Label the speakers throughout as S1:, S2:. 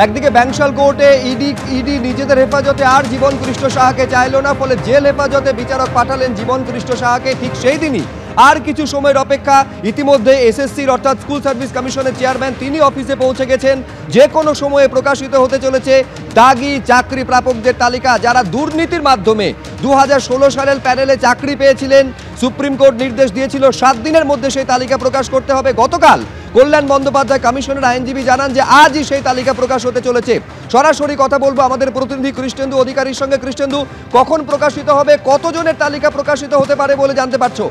S1: একদিকে ব্যাংশাল কোর্টে ইডি নিজেদের হেফাজতে আর জীবন কৃষ্ণ সাহাকে চাইল না, ফলে জেল হেফাজতে বিচারক পাঠালেন জীবন কৃষ্ণ সাহাকে। ঠিক সেই দিনই আর কিছু সময়ের অপেক্ষা, ইতিমধ্যে এসএসসির অর্থাৎ স্কুল সার্ভিস কমিশনের চেয়ারম্যান তিনি অফিসে পৌঁছে গেছেন। যে কোনো সময়ে প্রকাশিত হতে চলেছে দাগি চাকরি প্রাপকদের তালিকা, যারা দুর্নীতির মাধ্যমে 2016 সালের প্যানেলে চাকরি পেয়েছিলেন। সুপ্রিম কোর্ট নির্দেশ দিয়েছিল 7 দিনের মধ্যে সেই তালিকা প্রকাশ করতে হবে। গতকাল কল্যাণ বন্দ্যোপাধ্যায় কমিশনের আইনজীবী জানান যে আজই সেই তালিকা প্রকাশ হতে চলেছে। সরাসরি কথা বলবো আমাদের প্রতিনিধি কৃষ্ণেন্দু অধিকারীর সঙ্গে। কৃষ্ণেন্দু, কখন প্রকাশিত হবে, কতজনের তালিকা প্রকাশিত হতে পারে বলে জানতে পারছো?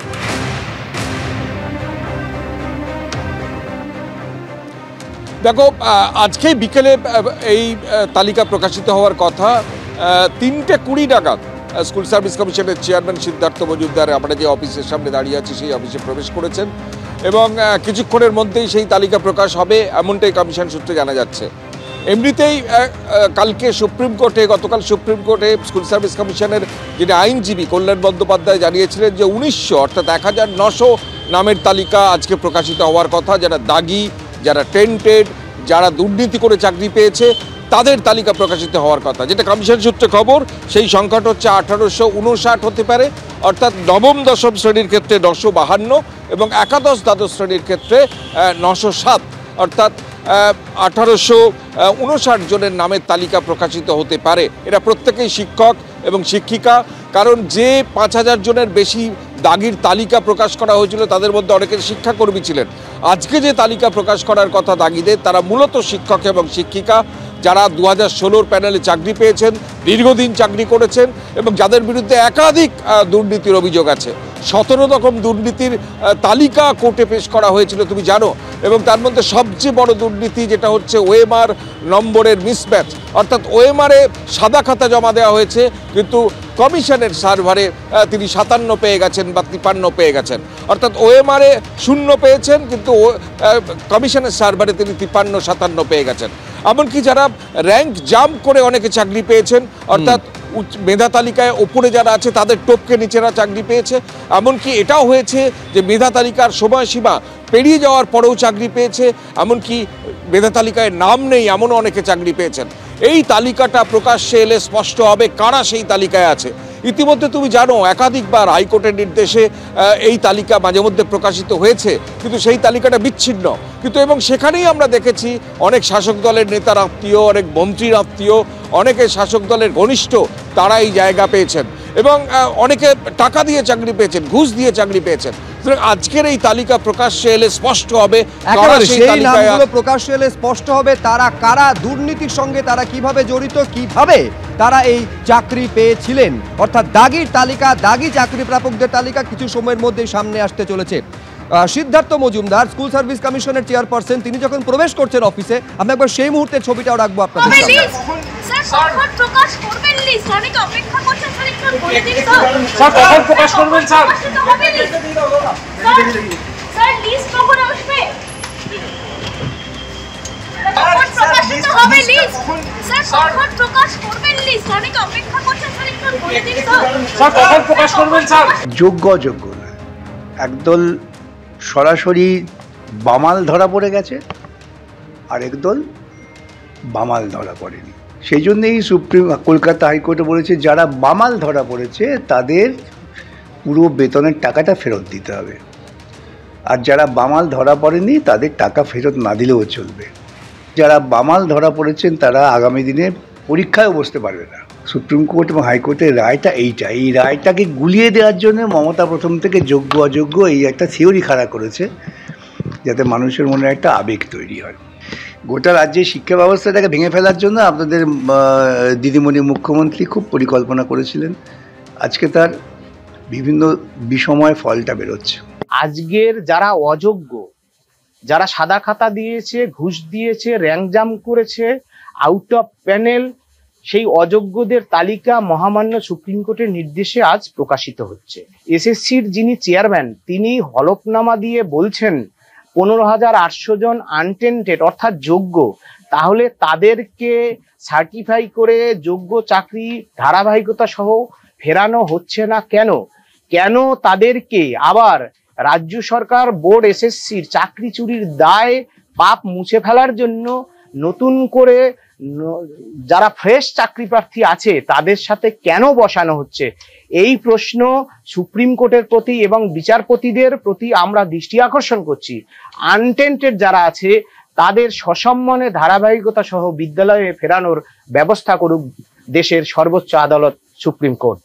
S2: দেখো, আজকেই বিকেলে এই তালিকা প্রকাশিত হওয়ার কথা। 3:20 নাগাদ স্কুল সার্ভিস কমিশনের চেয়ারম্যান সিদ্ধার্থ মজুমদার আমরা যে অফিসের সামনে দাঁড়িয়ে আছি সেই অফিসে প্রবেশ করেছেন এবং কিছুক্ষণের মধ্যেই সেই তালিকা প্রকাশ হবে এমনটাই কমিশন সূত্রে জানা যাচ্ছে। এমনিতেই গতকাল সুপ্রিম কোর্টে স্কুল সার্ভিস কমিশনের যিনি আইনজীবী কল্যাণ বন্দ্যোপাধ্যায় জানিয়েছিলেন যে 1900 অর্থাৎ 1900 নামের তালিকা আজকে প্রকাশিত হওয়ার কথা, যারা দাগি, যারা টেন্টেড, যারা দুর্নীতি করে চাকরি পেয়েছে তাদের তালিকা প্রকাশিত হওয়ার কথা। যেটা কমিশন সূত্রে খবর, সেই সংখ্যাটা হচ্ছে 1859 হতে পারে, অর্থাৎ নবম দশম শ্রেণীর ক্ষেত্রে 952 এবং একাদশ দ্বাদশ শ্রেণীর ক্ষেত্রে 907, অর্থাৎ 1859 জনের নামের তালিকা প্রকাশিত হতে পারে। এরা প্রত্যেকেই শিক্ষক এবং শিক্ষিকা, কারণ যে 5000 জনের বেশি দাগির তালিকা প্রকাশ করা হয়েছিল তাদের মধ্যে অনেকের শিক্ষাকর্মী ছিলেন। আজকে যে তালিকা প্রকাশ করার কথা দাগিদের, তারা মূলত শিক্ষক এবং শিক্ষিকা, যারা 2016 প্যানেলে চাকরি পেয়েছেন, দীর্ঘদিন চাকরি করেছেন এবং যাদের বিরুদ্ধে একাধিক দুর্নীতির অভিযোগ আছে। 17 রকম দুর্নীতির তালিকা কোর্টে পেশ করা হয়েছিল তুমি জানো, এবং তার মধ্যে সবচেয়ে বড় দুর্নীতি যেটা হচ্ছে ওএমআর নম্বরের মিসম্যাচ, অর্থাৎ ওএমআরে সাদা খাতা জমা দেওয়া হয়েছে কিন্তু কমিশনের সার্ভারে তিনি 57 পেয়ে গেছেন বা 53 পেয়ে গেছেন, অর্থাৎ ওএমআরে 0 পেয়েছেন কিন্তু কমিশনের সার্ভারে তিনি 53-57 পেয়ে গেছেন। এমনকি যারা র্যাঙ্ক জাম্প করে অনেকে চাকরি পেয়েছেন, অর্থাৎ মেধা তালিকায় ওপরে যারা আছে তাদের টপকে নিচেরা চাকরি পেয়েছে। এমনকি এটাও হয়েছে যে মেধা তালিকার সময়সীমা পেরিয়ে যাওয়ার পরেও চাকরি পেয়েছে, এমনকি মেধা তালিকায় নাম নেই এমনও অনেকে চাকরি পেয়েছেন। এই তালিকাটা প্রকাশ্যে এলে স্পষ্ট হবে কারা সেই তালিকায় আছে। ইতিমধ্যে তুমি জানো একাধিকবার হাইকোর্টের নির্দেশে এই তালিকা মাঝে মধ্যে প্রকাশিত হয়েছে, কিন্তু সেই তালিকাটা বিচ্ছিন্ন। কিন্তু এবং সেখানেই আমরা দেখেছি অনেক শাসক দলের নেতার আত্মীয়, অনেক মন্ত্রীর আত্মীয়, অনেকে শাসক দলের ঘনিষ্ঠ, তারা এই জায়গা পেয়েছেন এবং অনেকে টাকা দিয়ে চাকরি পেয়েছেন, ঘুষ দিয়ে চাকরি পেয়েছেন। আজকের এই তালিকা প্রকাশ্যে এলে স্পষ্ট হবে
S1: প্রকাশ্যে এলে স্পষ্ট হবে তারা কারা, দুর্নীতির সঙ্গে তারা কিভাবে জড়িত, কিভাবে তারা এই চাকরি পেয়েছিলেন। অর্থাৎ দাগির তালিকা, দাগি চাকরি প্রাপকদের তালিকা কিছু সময়ের মধ্যেই সামনে আসতে চলেছে। সিদ্ধার্থ মজুমদার স্কুল সার্ভিস কমিশনের চেয়ারপারসন, তিনি যখন প্রবেশ করছেন অফিসে, আমরা একবার সেই মুহূর্তের ছবিটাও রাখবো আপনাদের
S3: যোগ্য অযোগ্য একদল সরাসরি বামাল ধরা পড়ে গেছে, আরেকদল বামাল ধরা পড়েনি। সেই জন্যই কলকাতা হাইকোর্টে বলেছে যারা বামাল ধরা পড়েছে তাদের পুরো বেতনের টাকাটা ফেরত দিতে হবে, আর যারা বামাল ধরা পড়েনি তাদের টাকা ফেরত না দিলেও চলবে। যারা বামাল ধরা পড়েছেন তারা আগামী দিনে পরীক্ষায় বসতে পারবে না। সুপ্রিম কোর্ট এবং হাইকোর্টের রায়টা এইটা, এই রায়টাকে গুলিয়ে দেওয়ার জন্য মমতা প্রথম থেকে যোগ্য অযোগ্য এই একটা থিওরি খাড়া করেছে, যাতে মানুষের মনে একটা আবেগ তৈরি হয়। গোটা রাজ্যের শিক্ষা ব্যবস্থাটাকে ভেঙে ফেলার জন্য আপনাদের দিদিমণি মুখ্যমন্ত্রী খুব পরিকল্পনা করেছিলেন। আজকে তার বিভিন্ন বিষময় ফলটা বেরোচ্ছে।
S4: আজকের যারা অযোগ্য, যারা সাদা খাতা দিয়েছে, ঘুষ দিয়েছে, র্যাঙ্ক জাম্প করেছে, আউট অফ প্যানেল, সেই অযোগ্যদের তালিকা মহামান্য সুপ্রিম কোর্টের নির্দেশে আজ প্রকাশিত হচ্ছে। এসএসসির যিনি চেয়ারম্যান তিনি হলফনামা দিয়ে বলছেন 15,800 জন আনটেন্টেড অর্থাৎ যোগ্য, তাহলে তাদেরকে সার্টিফাই করে যোগ্য চাকরি ধারাবাহিকতা সহ ফেরানো হচ্ছে না কেন? কেন তাদেরকে আবার রাজ্য সরকার বোর্ড এসএসসির চাকরি চুরির দায় পাপ মুছে ফেলার জন্য নতুন করে যারা ফ্রেশ চাকরি প্রার্থী আছে তাদের সাথে কেন বসানো হচ্ছে, এই প্রশ্ন সুপ্রিম কোর্টের প্রতি এবং বিচারপতিদের প্রতি আমরা দৃষ্টি আকর্ষণ করছি। আনটেন্টেড যারা আছে তাদের সসম্মানে ধারাবাহিকতা সহ বিদ্যালয়ে ফেরানোর ব্যবস্থা করুক দেশের সর্বোচ্চ আদালত সুপ্রিম কোর্ট।